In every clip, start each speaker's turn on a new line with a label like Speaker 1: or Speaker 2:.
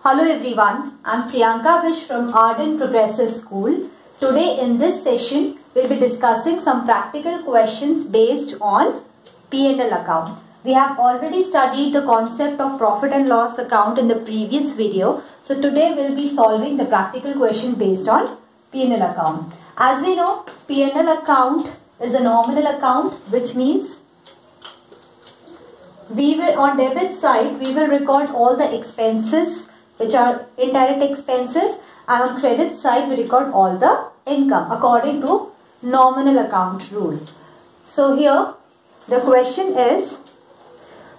Speaker 1: Hello everyone, I am Priyanka Bish from Arden Progressive School. Today in this session, we will be discussing some practical questions based on P&L account. We have already studied the concept of profit and loss account in the previous video. So today we will be solving the practical question based on P&L account. As we know, P&L account is a nominal account, which means we will, on debit side, we will record all the expenses which are indirect expenses, and on credit side we record all the income according to nominal account rule. So here the question is,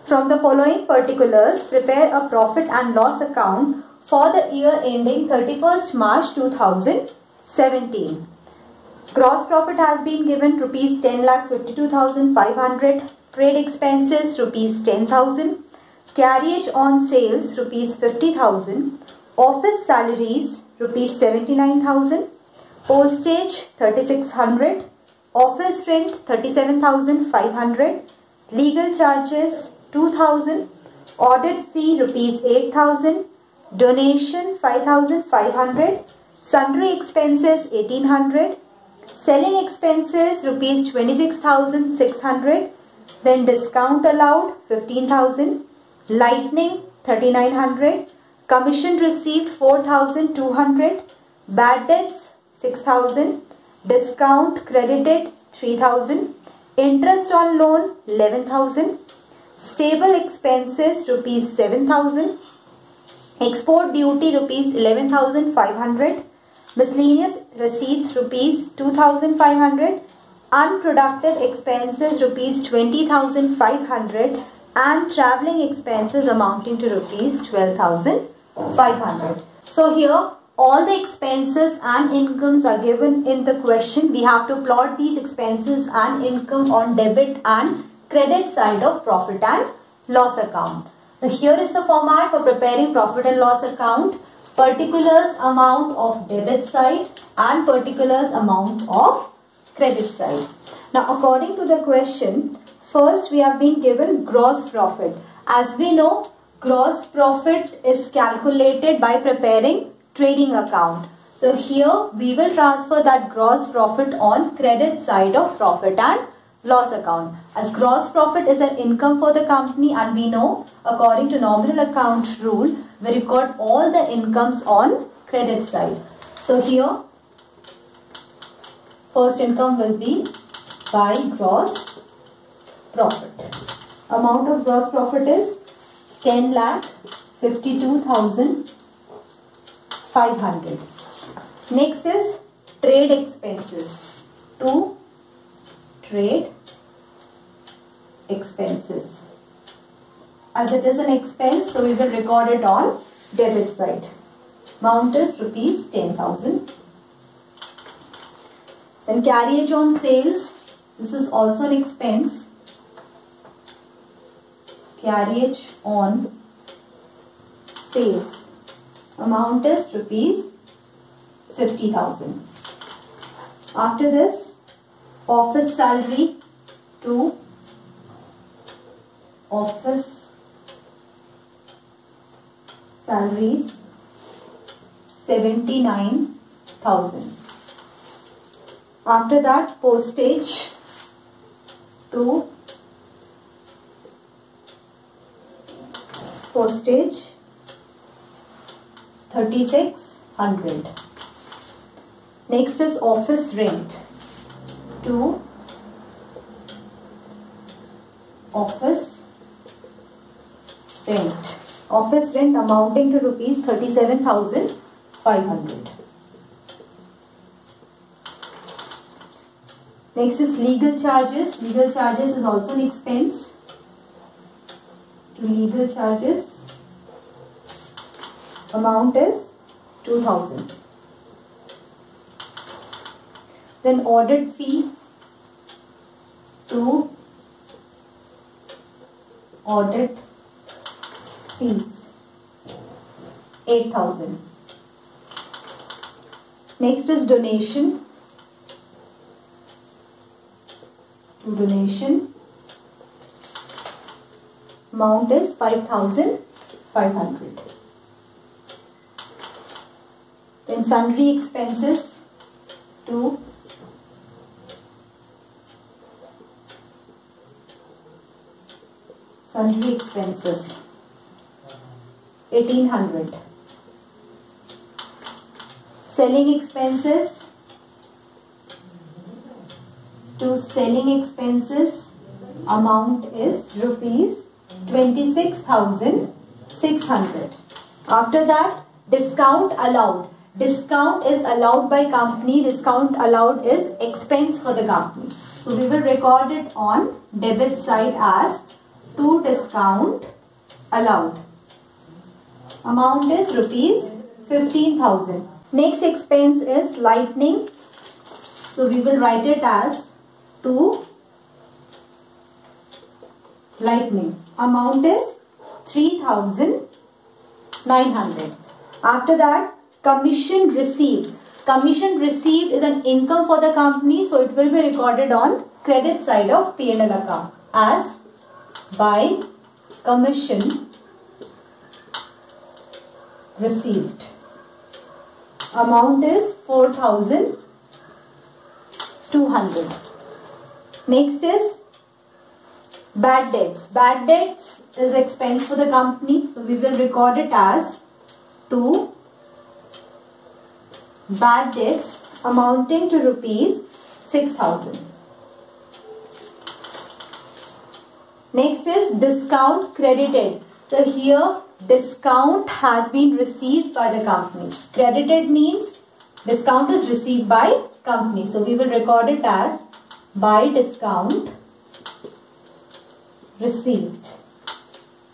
Speaker 1: from the following particulars, prepare a profit and loss account for the year ending 31st March 2017. Gross profit has been given rupees 10,52,500, trade expenses rupees 10,000, carriage on sales rupees 50,000, office salaries rupees 79,000, postage 3,600, office rent 37,500, legal charges 2,000, audit fee rupees 8,000, donation 5,500, sundry expenses 1,800, selling expenses rupees 26,600, then discount allowed 15,000, lightning 3,900, commission received 4,200, bad debts 6,000, discount credited 3,000, interest on loan 11,000, stable expenses rupees 7,000, export duty rupees 11,500, miscellaneous receipts rupees 2,500, unproductive expenses rupees 20,500, and travelling expenses amounting to rupees 12,500. So here all the expenses and incomes are given in the question. We have to plot these expenses and income on debit and credit side of profit and loss account. So here is the format for preparing profit and loss account. Particulars amount of debit side and particulars amount of credit side. Now according to the question, first we have been given gross profit. As we know, gross profit is calculated by preparing trading account. So here we will transfer that gross profit on credit side of profit and loss account. As gross profit is an income for the company, and we know according to nominal account rule, we record all the incomes on credit side. So here first income will be by gross profit. Amount of gross profit is 10,52,500. Next is trade expenses. To trade expenses. As it is an expense, so we will record it on debit side. Amount is rupees 10,000. Then carriage on sales. This is also an expense. Carriage on sales. Amount is rupees 50,000. After this, office salary to office salaries 79,000. After that, postage to postage 3,600. Next is office rent to office rent. Office rent amounting to rupees 37,500. Next is legal charges. Legal charges is also an expense. To legal charges, amount is 2,000. Then audit fee to audit fees 8,000. Next is donation. To donation, amount is 5,500. in sundry expenses to sundry expenses 1800. Selling expenses to selling expenses amount is rupees 26,600. After that, discount allowed. Discount is allowed by company. Discount allowed is expense for the company. So we will record it on debit side as to discount allowed. Amount is rupees 15,000. Next expense is lighting. So we will write it as to lighting. Amount is 3,900. After that, commission received. Commission received is an income for the company, so it will be recorded on credit side of P&L account as by commission received. Amount is 4,200. Next is bad debts. Bad debts is expense for the company, so we will record it as to bad debts amounting to rupees 6,000. Next is discount credited. So here discount has been received by the company. Credited means discount is received by company. So we will record it as by discount received.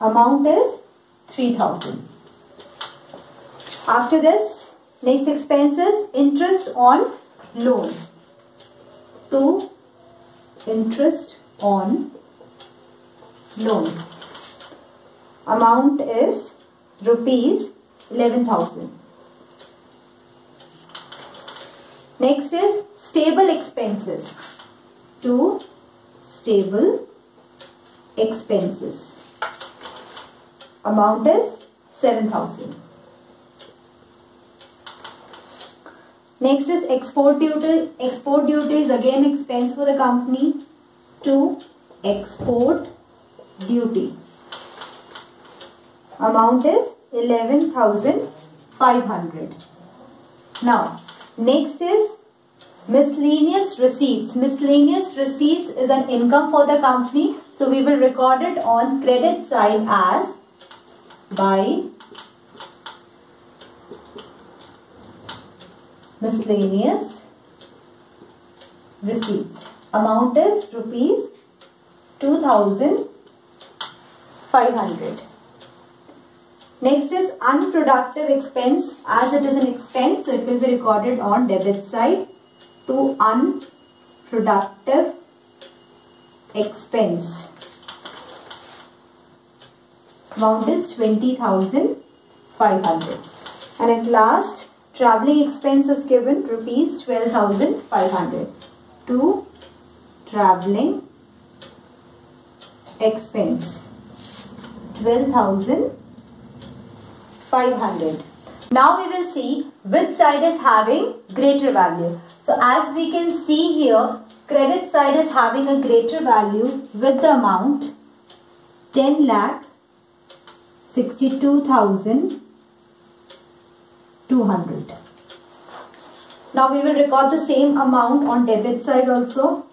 Speaker 1: Amount is 3,000. After this, next expenses, interest on loan. To interest on loan. Amount is rupees 11,000. Next is stable expenses. To stable expenses. Amount is 7,000. Next is export duty. Export duty is again expense for the company. To export duty. Amount is 11,500. Now, next is miscellaneous receipts. Miscellaneous receipts is an income for the company. So we will record it on credit side as by miscellaneous receipts. Amount is rupees 2,500. Next is unproductive expense. As it is an expense, so it will be recorded on debit side to unproductive expense. Amount is 20,500. And at last, travelling expense is given rupees 12,500. To travelling expense 12,500. Now we will see which side is having greater value. So as we can see here, credit side is having a greater value with the amount 10,62,200. Now we will record the same amount on debit side also.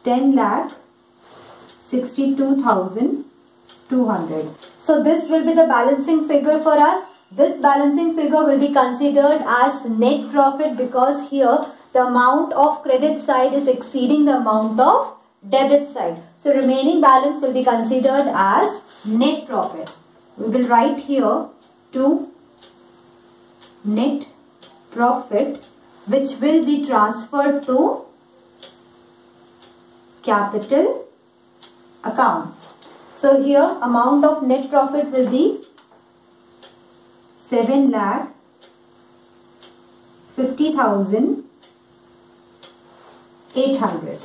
Speaker 1: 10,62,200. So this will be the balancing figure for us. This balancing figure will be considered as net profit because here the amount of credit side is exceeding the amount of debit side. So remaining balance will be considered as net profit. We will write here to net profit, which will be transferred to capital account. So here amount of net profit will be 7,50,800.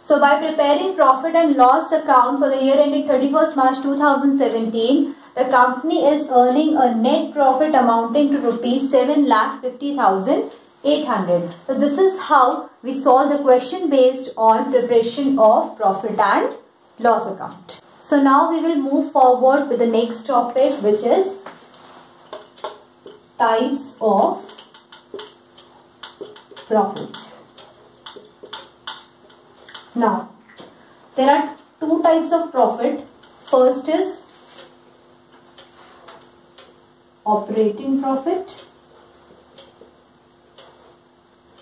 Speaker 1: So by preparing profit and loss account for the year ending 31st March 2017, the company is earning a net profit amounting to rupees 7,50,800. So this is how we solve the question based on preparation of profit and loss account. So now we will move forward with the next topic, which is types of profits. Now, there are two types of profit. First is operating profit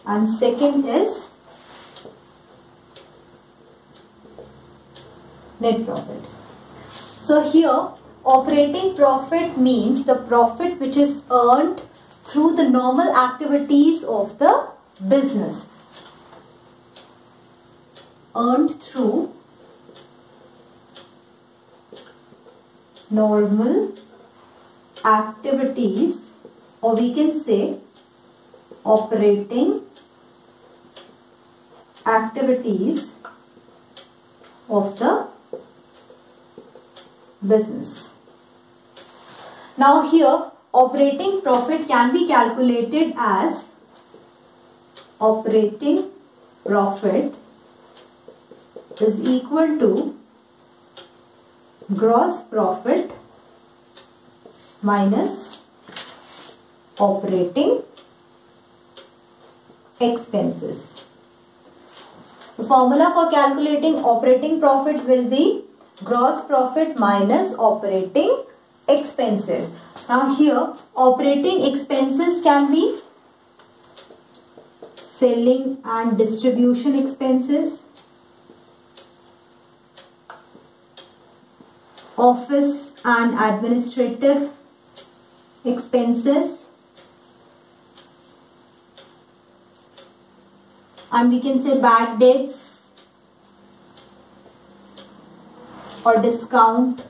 Speaker 1: and second is net profit. So here operating profit means the profit which is earned through the normal activities of the business. Earned through normal activities, or we can say operating activities of the business. Now here operating profit can be calculated as operating profit is equal to gross profit minus operating expenses. The formula for calculating operating profit will be gross profit minus operating expenses. Now here operating expenses can be selling and distribution expenses, office and administrative expenses, and we can say bad debts or discount,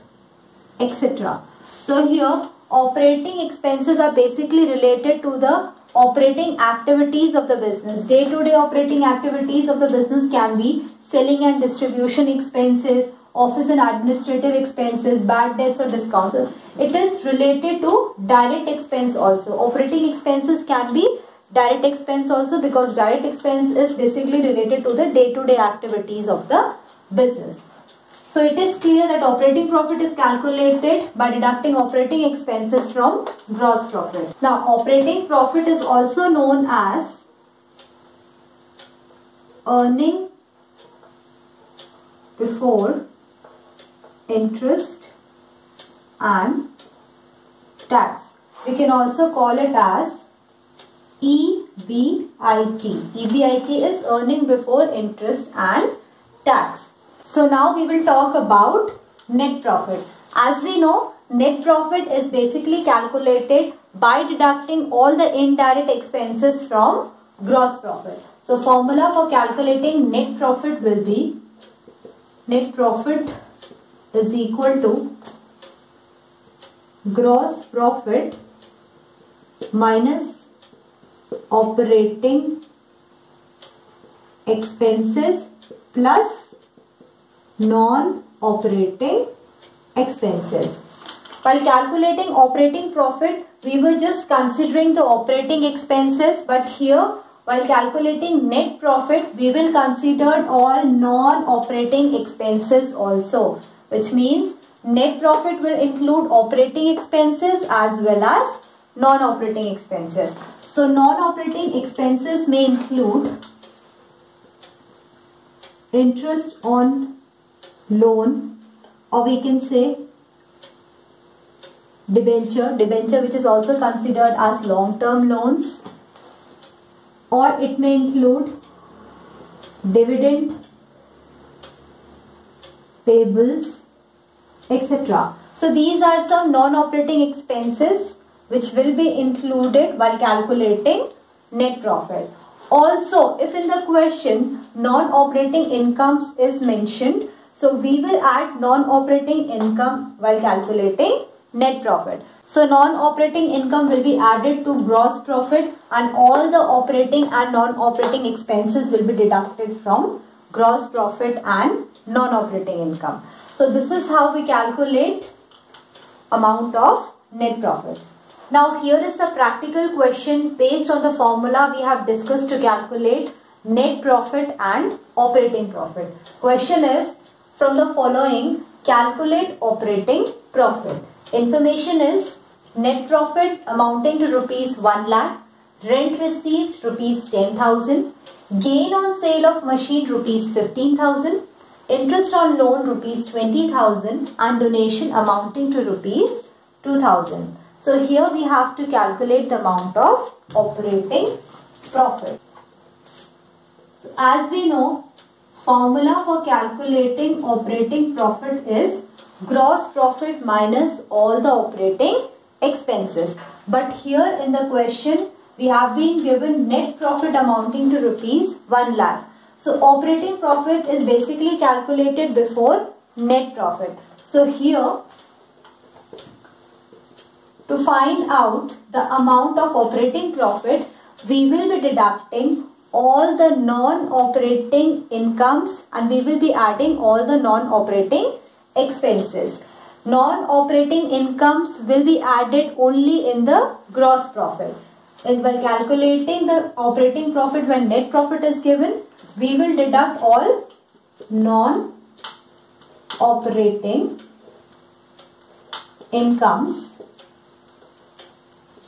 Speaker 1: etc. So here operating expenses are basically related to the operating activities of the business. Day-to-day operating activities of the business can be selling and distribution expenses, office and administrative expenses, bad debts or discounts. It is related to direct expense also. Operating expenses can be direct expense also, because direct expense is basically related to the day-to-day activities of the business. So it is clear that operating profit is calculated by deducting operating expenses from gross profit. Now operating profit is also known as earning before interest and tax. We can also call it as EBIT. EBIT is earning before interest and tax. So now we will talk about net profit. As we know, net profit is basically calculated by deducting all the indirect expenses from gross profit. So formula for calculating net profit will be net profit is equal to gross profit minus operating expenses plus non-operating expenses. While calculating operating profit, we were just considering the operating expenses, but here while calculating net profit, we will consider all non-operating expenses also, which means net profit will include operating expenses as well as non-operating expenses. So non-operating expenses may include interest on loan, or we can say debenture which is also considered as long-term loans, or it may include dividend payables, etc. So these are some non-operating expenses which will be included while calculating net profit. Also, if in the question non-operating incomes is mentioned, so we will add non-operating income while calculating net profit. So non-operating income will be added to gross profit, and all the operating and non-operating expenses will be deducted from gross profit and non-operating income. So this is how we calculate amount of net profit. Now here is a practical question based on the formula we have discussed to calculate net profit and operating profit. Question is, from the following, calculate operating profit. Information is net profit amounting to rupees 1 lakh, rent received rupees 10,000, gain on sale of machine rupees 15,000, interest on loan rupees 20,000 and donation amounting to rupees 2,000. So here we have to calculate the amount of operating profit. So as we know, formula for calculating operating profit is gross profit minus all the operating expenses. But here in the question we have been given net profit amounting to rupees 1 lakh. So operating profit is basically calculated before net profit. So here, to find out the amount of operating profit, we will be deducting all the non-operating incomes and we will be adding all the non-operating expenses. Non-operating incomes will be added only in the gross profit. And while calculating the operating profit when net profit is given, we will deduct all non-operating incomes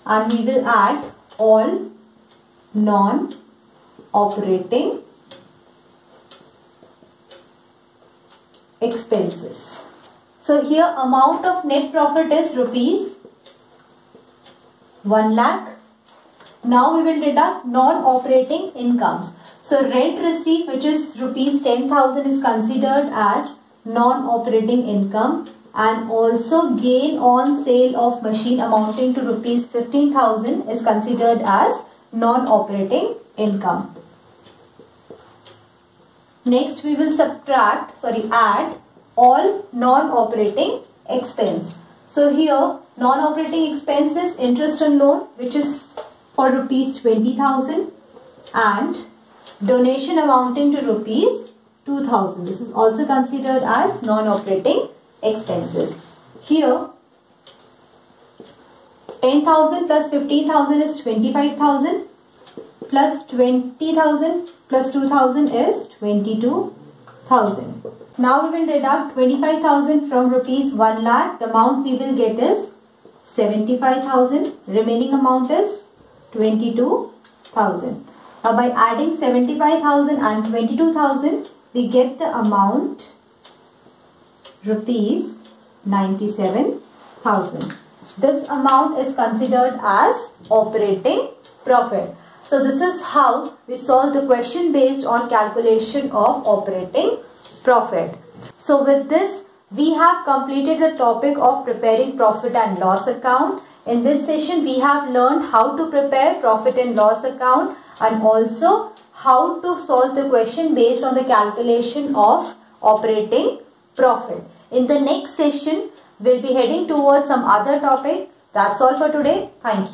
Speaker 1: and we will add all non-operating expenses. So here amount of net profit is rupees 1 lakh. Now we will deduct non-operating incomes. So rent receipt, which is rupees 10,000, is considered as non-operating income, and also gain on sale of machine amounting to rupees 15,000 is considered as non-operating income. Next we will add all non-operating expense. So here non-operating expenses, interest on loan, which is for rupees 20,000, and donation amounting to rupees 2,000. This is also considered as non-operating expenses. Here 10,000 plus 15,000 is 25,000, plus 20,000 plus 2,000 is 22,000. Now we will deduct 25,000 from rupees 1 lakh. The amount we will get is 75,000. Remaining amount is 22,000. Now by adding 75,000 and 22,000, we get the amount rupees 97,000. This amount is considered as operating profit. So this is how we solve the question based on calculation of operating profit. So with this, we have completed the topic of preparing profit and loss account. In this session, we have learned how to prepare profit and loss account and also how to solve the question based on the calculation of operating profit. In the next session, we'll be heading towards some other topic. That's all for today. Thank you.